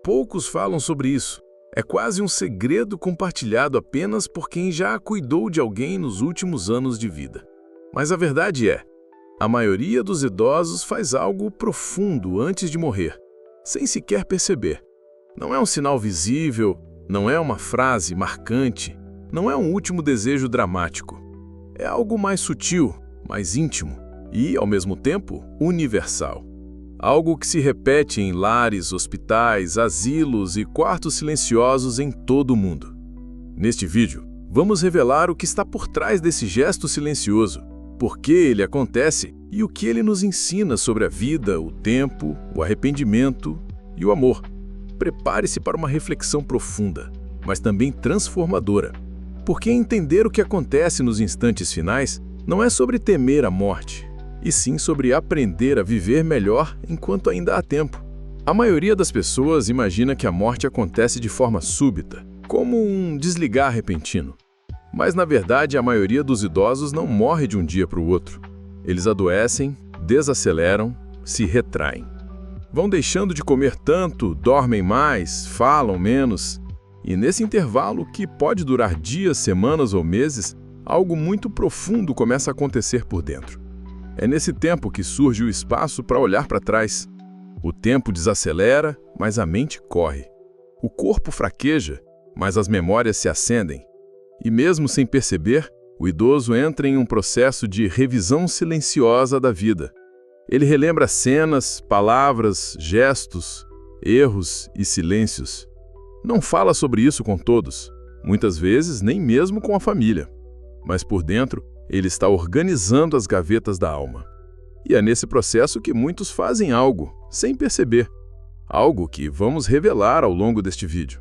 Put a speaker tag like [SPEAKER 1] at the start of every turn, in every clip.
[SPEAKER 1] poucos falam sobre isso. É quase um segredo compartilhado apenas por quem já cuidou de alguém nos últimos anos de vida. Mas a verdade é, a maioria dos idosos faz algo profundo antes de morrer, sem sequer perceber. Não é um sinal visível, não é uma frase marcante, não é um último desejo dramático. É algo mais sutil, mais íntimo e, ao mesmo tempo, universal. Algo que se repete em lares, hospitais, asilos e quartos silenciosos em todo o mundo. Neste vídeo, vamos revelar o que está por trás desse gesto silencioso, por que ele acontece e o que ele nos ensina sobre a vida, o tempo, o arrependimento e o amor. Prepare-se para uma reflexão profunda, mas também transformadora. Porque entender o que acontece nos instantes finais não é sobre temer a morte, e sim sobre aprender a viver melhor enquanto ainda há tempo. A maioria das pessoas imagina que a morte acontece de forma súbita, como um desligar repentino. Mas, na verdade, a maioria dos idosos não morre de um dia para o outro. Eles adoecem, desaceleram, se retraem. Vão deixando de comer tanto, dormem mais, falam menos. E nesse intervalo, que pode durar dias, semanas ou meses, algo muito profundo começa a acontecer por dentro. É nesse tempo que surge o espaço para olhar para trás. O tempo desacelera, mas a mente corre. O corpo fraqueja, mas as memórias se acendem. E mesmo sem perceber, o idoso entra em um processo de revisão silenciosa da vida. Ele relembra cenas, palavras, gestos, erros e silêncios. Não fala sobre isso com todos, muitas vezes nem mesmo com a família. Mas por dentro, ele está organizando as gavetas da alma. E é nesse processo que muitos fazem algo, sem perceber. Algo que vamos revelar ao longo deste vídeo.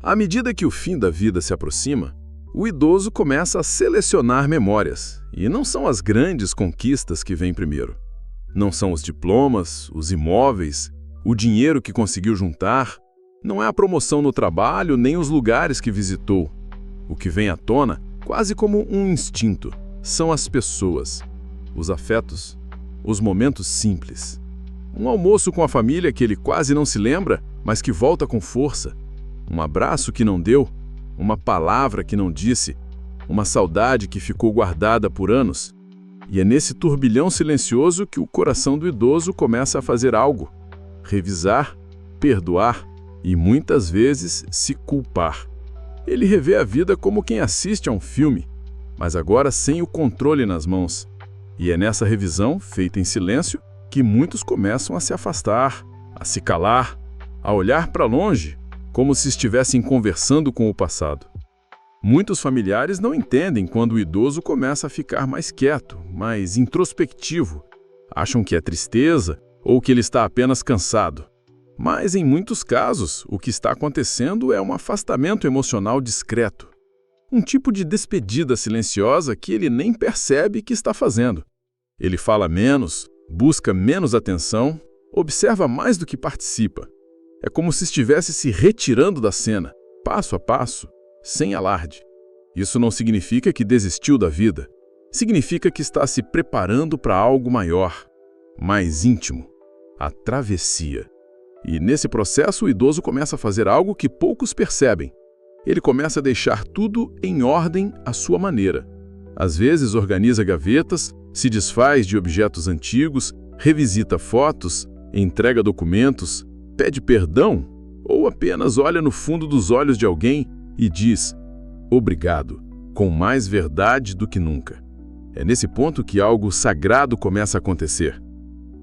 [SPEAKER 1] À medida que o fim da vida se aproxima, o idoso começa a selecionar memórias. E não são as grandes conquistas que vêm primeiro. Não são os diplomas, os imóveis, o dinheiro que conseguiu juntar. Não é a promoção no trabalho, nem os lugares que visitou. O que vem à tona, quase como um instinto, são as pessoas, os afetos, os momentos simples. Um almoço com a família que ele quase não se lembra, mas que volta com força. Um abraço que não deu, uma palavra que não disse, uma saudade que ficou guardada por anos. E é nesse turbilhão silencioso que o coração do idoso começa a fazer algo, revisar, perdoar e muitas vezes se culpar. Ele revê a vida como quem assiste a um filme, mas agora sem o controle nas mãos. E é nessa revisão, feita em silêncio, que muitos começam a se afastar, a se calar, a olhar para longe, como se estivessem conversando com o passado. Muitos familiares não entendem quando o idoso começa a ficar mais quieto, mais introspectivo. Acham que é tristeza ou que ele está apenas cansado. Mas, em muitos casos, o que está acontecendo é um afastamento emocional discreto. Um tipo de despedida silenciosa que ele nem percebe que está fazendo. Ele fala menos, busca menos atenção, observa mais do que participa. É como se estivesse se retirando da cena, passo a passo, sem alarde. Isso não significa que desistiu da vida. Significa que está se preparando para algo maior, mais íntimo, a travessia. E nesse processo o idoso começa a fazer algo que poucos percebem. Ele começa a deixar tudo em ordem à sua maneira. Às vezes organiza gavetas, se desfaz de objetos antigos, revisita fotos, entrega documentos, pede perdão ou apenas olha no fundo dos olhos de alguém e diz obrigado, com mais verdade do que nunca. É nesse ponto que algo sagrado começa a acontecer.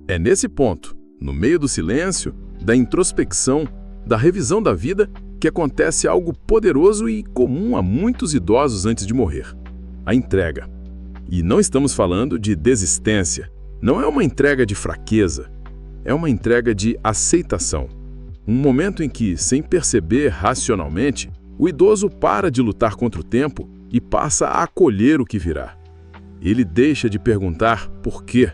[SPEAKER 1] É nesse ponto, no meio do silêncio, da introspecção, da revisão da vida, que acontece algo poderoso e comum a muitos idosos antes de morrer: a entrega. E não estamos falando de desistência. Não é uma entrega de fraqueza. É uma entrega de aceitação. Um momento em que, sem perceber racionalmente, o idoso para de lutar contra o tempo e passa a acolher o que virá. Ele deixa de perguntar por quê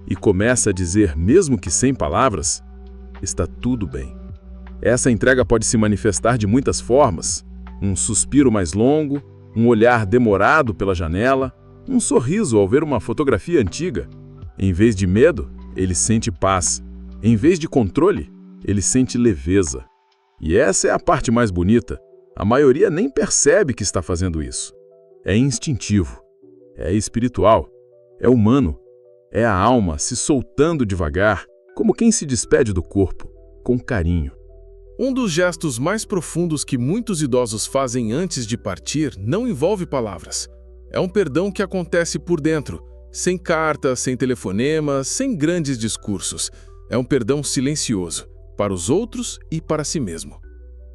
[SPEAKER 1] e começa a dizer, mesmo que sem palavras, está tudo bem. Essa entrega pode se manifestar de muitas formas: um suspiro mais longo, um olhar demorado pela janela, um sorriso ao ver uma fotografia antiga. Em vez de medo, ele sente paz. Em vez de controle, ele sente leveza. E essa é a parte mais bonita. A maioria nem percebe que está fazendo isso. É instintivo, é espiritual, é humano, é a alma se soltando devagar, como quem se despede do corpo, com carinho.
[SPEAKER 2] Um dos gestos mais profundos que muitos idosos fazem antes de partir não envolve palavras. É um perdão que acontece por dentro, sem cartas, sem telefonemas, sem grandes discursos. É um perdão silencioso, para os outros e para si mesmo.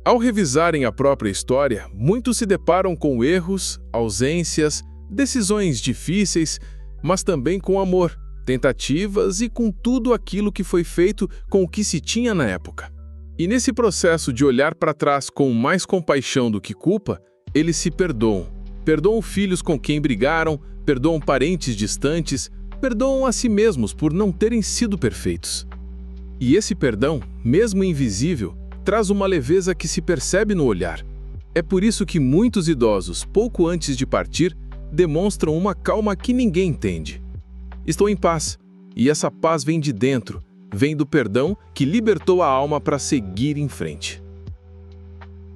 [SPEAKER 2] Ao revisarem a própria história, muitos se deparam com erros, ausências, decisões difíceis, mas também com amor, tentativas e com tudo aquilo que foi feito com o que se tinha na época. E nesse processo de olhar para trás com mais compaixão do que culpa, eles se perdoam. Perdoam filhos com quem brigaram, perdoam parentes distantes, perdoam a si mesmos por não terem sido perfeitos. E esse perdão, mesmo invisível, traz uma leveza que se percebe no olhar. É por isso que muitos idosos, pouco antes de partir, demonstram uma calma que ninguém entende. Estou em paz, e essa paz vem de dentro, vem do perdão que libertou a alma para seguir em frente.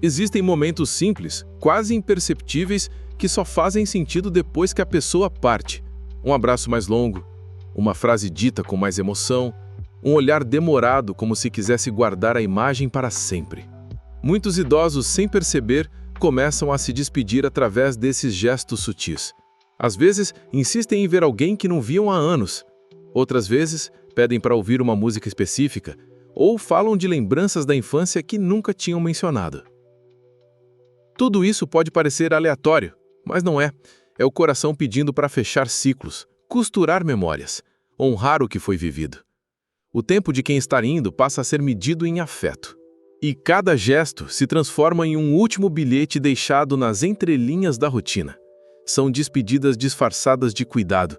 [SPEAKER 2] Existem momentos simples, quase imperceptíveis, que só fazem sentido depois que a pessoa parte. Um abraço mais longo, uma frase dita com mais emoção, um olhar demorado como se quisesse guardar a imagem para sempre. Muitos idosos, sem perceber, começam a se despedir através desses gestos sutis. Às vezes, insistem em ver alguém que não viam há anos. Outras vezes, pedem para ouvir uma música específica ou falam de lembranças da infância que nunca tinham mencionado. Tudo isso pode parecer aleatório, mas não é. É o coração pedindo para fechar ciclos, costurar memórias, honrar o que foi vivido. O tempo de quem está indo passa a ser medido em afeto. E cada gesto se transforma em um último bilhete deixado nas entrelinhas da rotina. São despedidas disfarçadas de cuidado.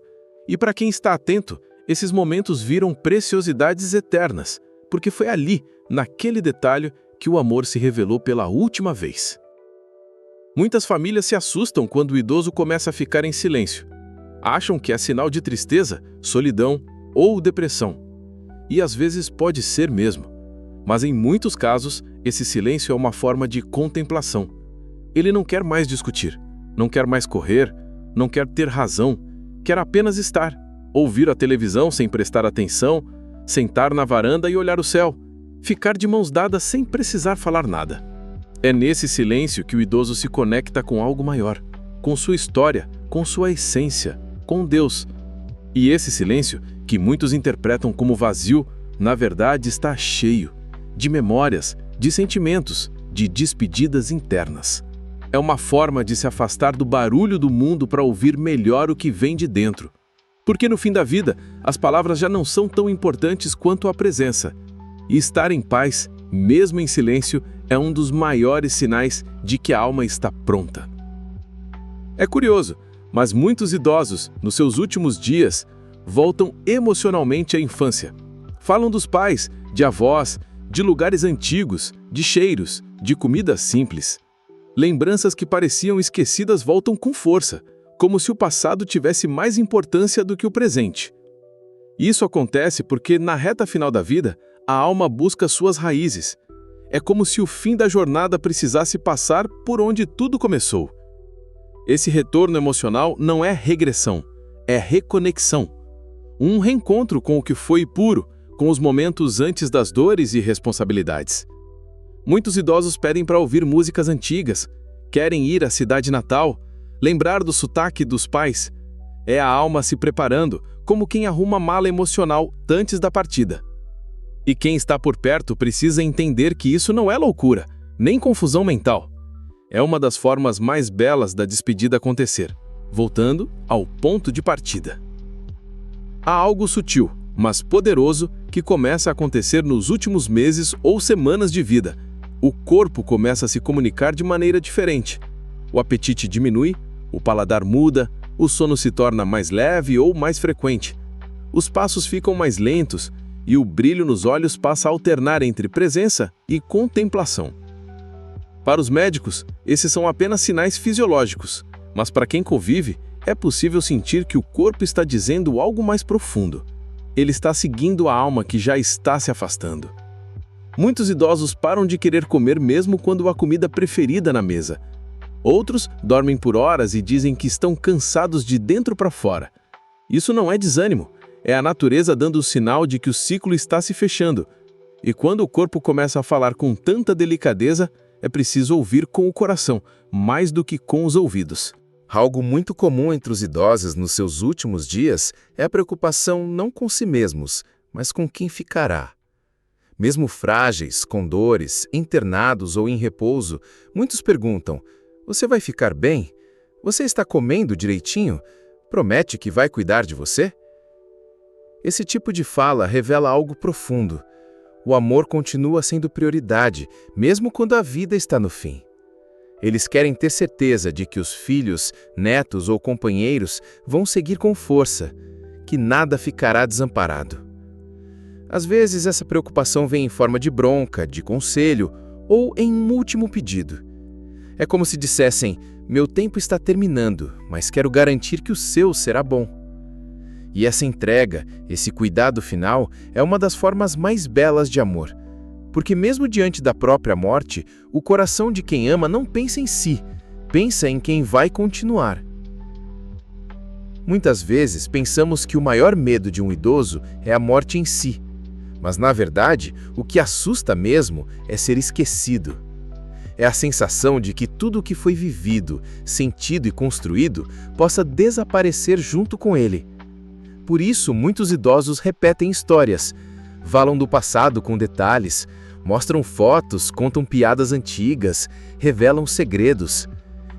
[SPEAKER 2] E para quem está atento, esses momentos viram preciosidades eternas, porque foi ali, naquele detalhe, que o amor se revelou pela última vez. Muitas famílias se assustam quando o idoso começa a ficar em silêncio. Acham que é sinal de tristeza, solidão ou depressão. E às vezes pode ser mesmo. Mas em muitos casos, esse silêncio é uma forma de contemplação. Ele não quer mais discutir, não quer mais correr, não quer ter razão, quer apenas estar, ouvir a televisão sem prestar atenção, sentar na varanda e olhar o céu, ficar de mãos dadas sem precisar falar nada. É nesse silêncio que o idoso se conecta com algo maior, com sua história, com sua essência, com Deus. E esse silêncio, que muitos interpretam como vazio, na verdade está cheio de memórias, de sentimentos, de despedidas internas. É uma forma de se afastar do barulho do mundo para ouvir melhor o que vem de dentro. Porque no fim da vida, as palavras já não são tão importantes quanto a presença. E estar em paz, mesmo em silêncio, é um dos maiores sinais de que a alma está pronta. É curioso, mas muitos idosos, nos seus últimos dias, voltam emocionalmente à infância. Falam dos pais, de avós, de lugares antigos, de cheiros, de comida simples. Lembranças que pareciam esquecidas voltam com força, como se o passado tivesse mais importância do que o presente. Isso acontece porque, na reta final da vida, a alma busca suas raízes. É como se o fim da jornada precisasse passar por onde tudo começou. Esse retorno emocional não é regressão, é reconexão. Um reencontro com o que foi puro, com os momentos antes das dores e responsabilidades. Muitos idosos pedem para ouvir músicas antigas, querem ir à cidade natal, lembrar do sotaque dos pais. É a alma se preparando, como quem arruma mala emocional antes da partida. E quem está por perto precisa entender que isso não é loucura, nem confusão mental. É uma das formas mais belas da despedida acontecer, voltando ao ponto de partida. Há algo sutil, mas poderoso, que começa a acontecer nos últimos meses ou semanas de vida. O corpo começa a se comunicar de maneira diferente. O apetite diminui, o paladar muda, o sono se torna mais leve ou mais frequente. Os passos ficam mais lentos e o brilho nos olhos passa a alternar entre presença e contemplação. Para os médicos, esses são apenas sinais fisiológicos, mas para quem convive, é possível sentir que o corpo está dizendo algo mais profundo. Ele está seguindo a alma que já está se afastando. Muitos idosos param de querer comer mesmo quando há comida preferida na mesa. Outros dormem por horas e dizem que estão cansados de dentro para fora. Isso não é desânimo, é a natureza dando o sinal de que o ciclo está se fechando. E quando o corpo começa a falar com tanta delicadeza, é preciso ouvir com o coração, mais do que com os ouvidos.
[SPEAKER 3] Algo muito comum entre os idosos nos seus últimos dias é a preocupação não com si mesmos, mas com quem ficará. Mesmo frágeis, com dores, internados ou em repouso, muitos perguntam: você vai ficar bem? Você está comendo direitinho? Promete que vai cuidar de você? Esse tipo de fala revela algo profundo. O amor continua sendo prioridade, mesmo quando a vida está no fim. Eles querem ter certeza de que os filhos, netos ou companheiros vão seguir com força, que nada ficará desamparado. Às vezes, essa preocupação vem em forma de bronca, de conselho ou em um último pedido. É como se dissessem: meu tempo está terminando, mas quero garantir que o seu será bom. E essa entrega, esse cuidado final, é uma das formas mais belas de amor. Porque mesmo diante da própria morte, o coração de quem ama não pensa em si, pensa em quem vai continuar. Muitas vezes pensamos que o maior medo de um idoso é a morte em si. Mas, na verdade, o que assusta mesmo é ser esquecido. É a sensação de que tudo o que foi vivido, sentido e construído possa desaparecer junto com ele. Por isso, muitos idosos repetem histórias, falam do passado com detalhes, mostram fotos, contam piadas antigas, revelam segredos.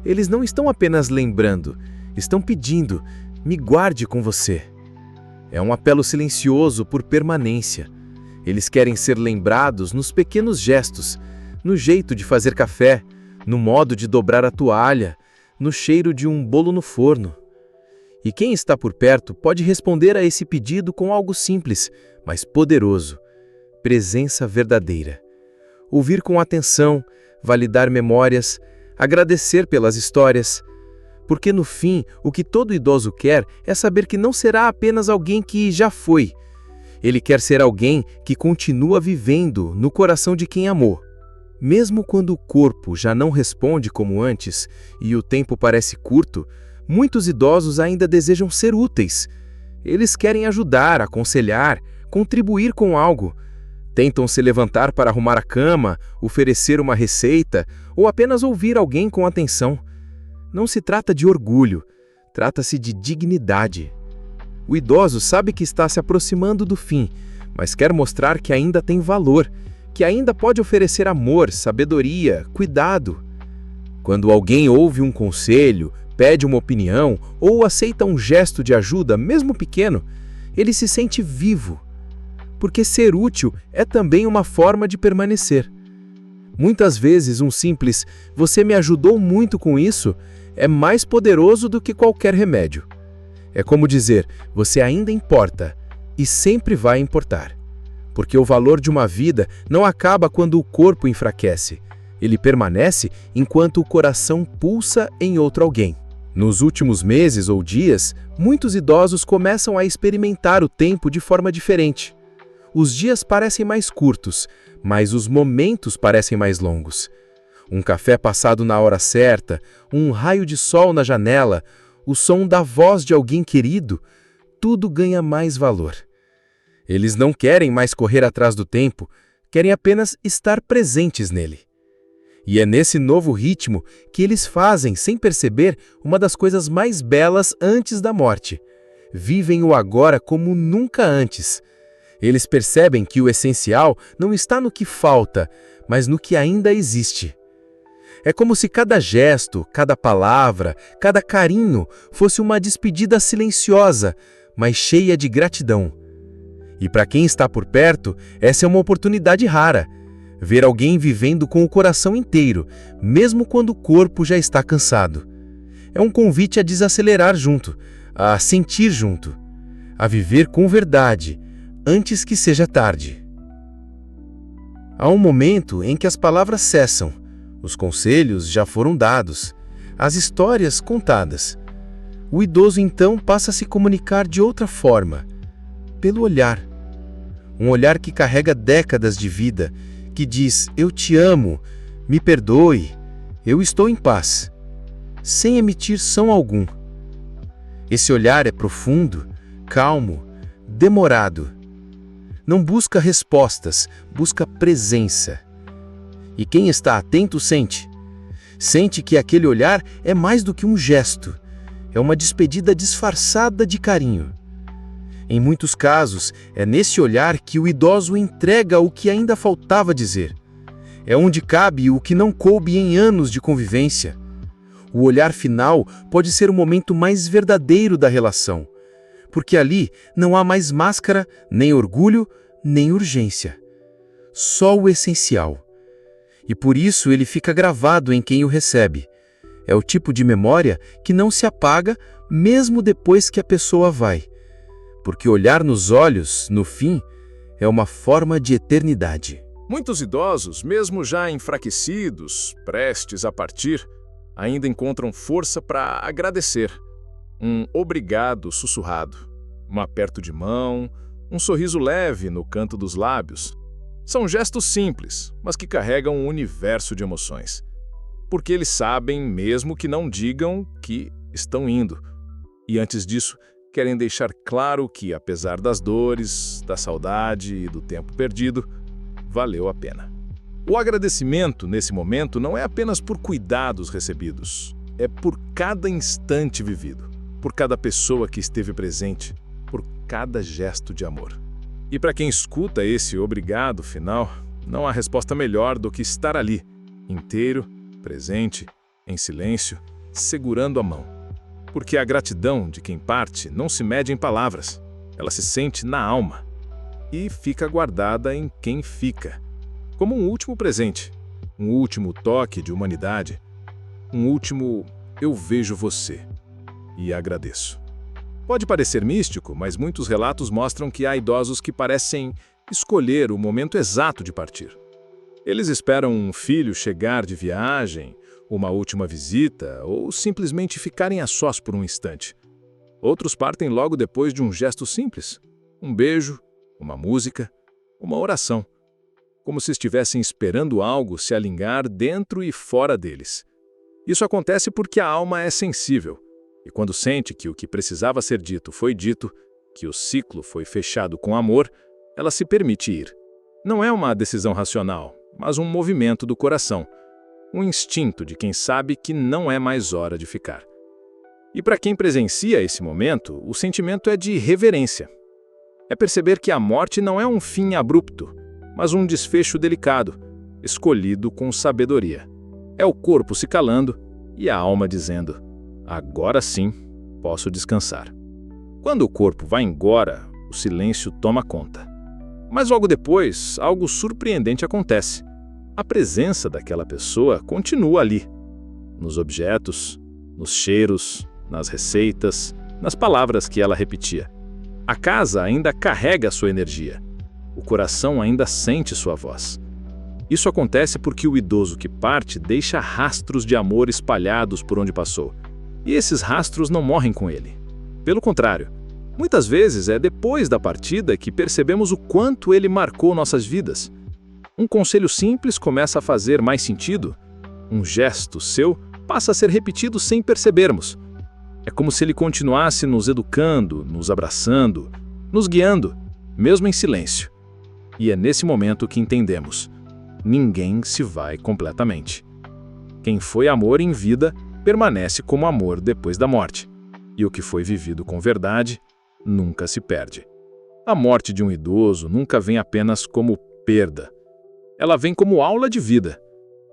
[SPEAKER 3] Eles não estão apenas lembrando, estão pedindo: me guarde com você. É um apelo silencioso por permanência. Eles querem ser lembrados nos pequenos gestos, no jeito de fazer café, no modo de dobrar a toalha, no cheiro de um bolo no forno. E quem está por perto pode responder a esse pedido com algo simples, mas poderoso: presença verdadeira. Ouvir com atenção, validar memórias, agradecer pelas histórias. Porque no fim, o que todo idoso quer é saber que não será apenas alguém que já foi. Ele quer ser alguém que continua vivendo no coração de quem amou. Mesmo quando o corpo já não responde como antes e o tempo parece curto, muitos idosos ainda desejam ser úteis. Eles querem ajudar, aconselhar, contribuir com algo. Tentam se levantar para arrumar a cama, oferecer uma receita ou apenas ouvir alguém com atenção. Não se trata de orgulho, trata-se de dignidade. O idoso sabe que está se aproximando do fim, mas quer mostrar que ainda tem valor, que ainda pode oferecer amor, sabedoria, cuidado. Quando alguém ouve um conselho, pede uma opinião ou aceita um gesto de ajuda, mesmo pequeno, ele se sente vivo. Porque ser útil é também uma forma de permanecer. Muitas vezes um simples "você me ajudou muito com isso" é mais poderoso do que qualquer remédio. É como dizer: você ainda importa e sempre vai importar. Porque o valor de uma vida não acaba quando o corpo enfraquece. Ele permanece enquanto o coração pulsa em outro alguém. Nos últimos meses ou dias, muitos idosos começam a experimentar o tempo de forma diferente. Os dias parecem mais curtos, mas os momentos parecem mais longos. Um café passado na hora certa, um raio de sol na janela, o som da voz de alguém querido, tudo ganha mais valor. Eles não querem mais correr atrás do tempo, querem apenas estar presentes nele. E é nesse novo ritmo que eles fazem, sem perceber, uma das coisas mais belas antes da morte. Vivem o agora como nunca antes. Eles percebem que o essencial não está no que falta, mas no que ainda existe. É como se cada gesto, cada palavra, cada carinho fosse uma despedida silenciosa, mas cheia de gratidão. E para quem está por perto, essa é uma oportunidade rara. Ver alguém vivendo com o coração inteiro, mesmo quando o corpo já está cansado. É um convite a desacelerar junto, a sentir junto, a viver com verdade, antes que seja tarde. Há um momento em que as palavras cessam, os conselhos já foram dados, as histórias contadas. O idoso então passa a se comunicar de outra forma, pelo olhar. Um olhar que carrega décadas de vida, que diz eu te amo, me perdoe, eu estou em paz, sem emitir som algum. Esse olhar é profundo, calmo, demorado. Não busca respostas, busca presença. E quem está atento sente. Sente que aquele olhar é mais do que um gesto, é uma despedida disfarçada de carinho. Em muitos casos, é nesse olhar que o idoso entrega o que ainda faltava dizer. É onde cabe o que não coube em anos de convivência. O olhar final pode ser o momento mais verdadeiro da relação, porque ali não há mais máscara, nem orgulho, nem urgência. Só o essencial. E por isso ele fica gravado em quem o recebe. É o tipo de memória que não se apaga mesmo depois que a pessoa vai. Porque olhar nos olhos, no fim, é uma forma de eternidade.
[SPEAKER 1] Muitos idosos, mesmo já enfraquecidos, prestes a partir, ainda encontram força para agradecer. Um obrigado sussurrado, um aperto de mão, um sorriso leve no canto dos lábios. São gestos simples, mas que carregam um universo de emoções. Porque eles sabem, mesmo que não digam, que estão indo. E antes disso, querem deixar claro que, apesar das dores, da saudade e do tempo perdido, valeu a pena. O agradecimento, nesse momento, não é apenas por cuidados recebidos. É por cada instante vivido, por cada pessoa que esteve presente, por cada gesto de amor. E para quem escuta esse obrigado final, não há resposta melhor do que estar ali, inteiro, presente, em silêncio, segurando a mão. Porque a gratidão de quem parte não se mede em palavras, ela se sente na alma e fica guardada em quem fica, como um último presente, um último toque de humanidade, um último eu vejo você e agradeço. Pode parecer místico, mas muitos relatos mostram que há idosos que parecem escolher o momento exato de partir. Eles esperam um filho chegar de viagem, uma última visita ou simplesmente ficarem a sós por um instante. Outros partem logo depois de um gesto simples, um beijo, uma música, uma oração, como se estivessem esperando algo se alinhar dentro e fora deles. Isso acontece porque a alma é sensível. E quando sente que o que precisava ser dito foi dito, que o ciclo foi fechado com amor, ela se permite ir. Não é uma decisão racional, mas um movimento do coração, um instinto de quem sabe que não é mais hora de ficar. E para quem presencia esse momento, o sentimento é de reverência. É perceber que a morte não é um fim abrupto, mas um desfecho delicado, escolhido com sabedoria. É o corpo se calando e a alma dizendo: agora sim, posso descansar. Quando o corpo vai embora, o silêncio toma conta. Mas logo depois, algo surpreendente acontece. A presença daquela pessoa continua ali. Nos objetos, nos cheiros, nas receitas, nas palavras que ela repetia. A casa ainda carrega sua energia. O coração ainda sente sua voz. Isso acontece porque o idoso que parte deixa rastros de amor espalhados por onde passou. E esses rastros não morrem com ele. Pelo contrário, muitas vezes é depois da partida que percebemos o quanto ele marcou nossas vidas. Um conselho simples começa a fazer mais sentido. Um gesto seu passa a ser repetido sem percebermos. É como se ele continuasse nos educando, nos abraçando, nos guiando, mesmo em silêncio. E é nesse momento que entendemos: ninguém se vai completamente. Quem foi amor em vida permanece como amor depois da morte. E o que foi vivido com verdade nunca se perde. A morte de um idoso nunca vem apenas como perda. Ela vem como aula de vida.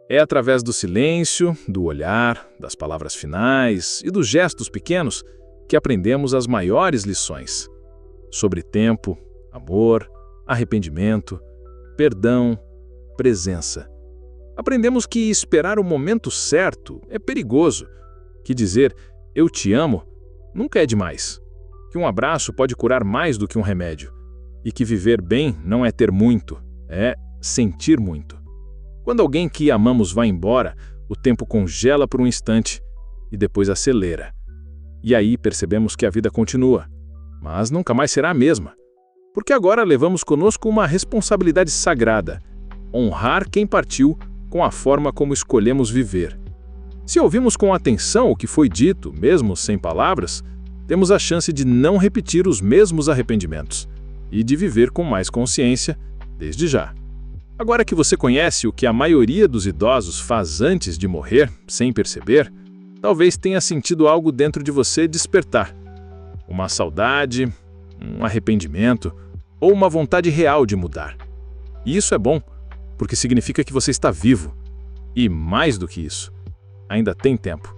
[SPEAKER 1] É através do silêncio, do olhar, das palavras finais e dos gestos pequenos que aprendemos as maiores lições. Sobre tempo, amor, arrependimento, perdão, presença. Aprendemos que esperar o momento certo é perigoso, que dizer eu te amo nunca é demais, que um abraço pode curar mais do que um remédio, e que viver bem não é ter muito, é sentir muito. Quando alguém que amamos vai embora, o tempo congela por um instante e depois acelera. E aí percebemos que a vida continua, mas nunca mais será a mesma, porque agora levamos conosco uma responsabilidade sagrada,
[SPEAKER 4] honrar quem partiu com a forma como escolhemos viver. Se ouvimos com atenção o que foi dito, mesmo sem palavras, temos a chance de não repetir os mesmos arrependimentos e de viver com mais consciência desde já. Agora que você conhece o que a maioria dos idosos faz antes de morrer, sem perceber, talvez tenha sentido algo dentro de você despertar. Uma saudade, um arrependimento ou uma vontade real de mudar. E isso é bom, porque significa que você está vivo. E mais do que isso, ainda tem tempo.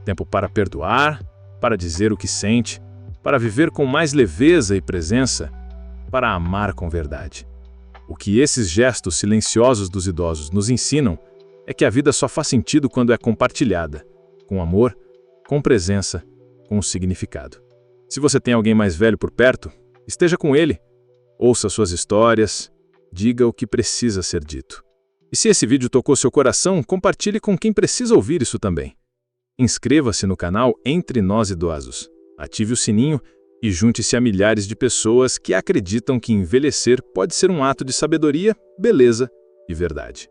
[SPEAKER 4] Tempo para perdoar, para dizer o que sente, para viver com mais leveza e presença, para amar com verdade. O que esses gestos silenciosos dos idosos nos ensinam é que a vida só faz sentido quando é compartilhada, com amor, com presença, com significado. Se você tem alguém mais velho por perto, esteja com ele, ouça suas histórias, diga o que precisa ser dito. E se esse vídeo tocou seu coração, compartilhe com quem precisa ouvir isso também. Inscreva-se no canal Entre Nós Idosos, ative o sininho e junte-se a milhares de pessoas que acreditam que envelhecer pode ser um ato de sabedoria, beleza e verdade.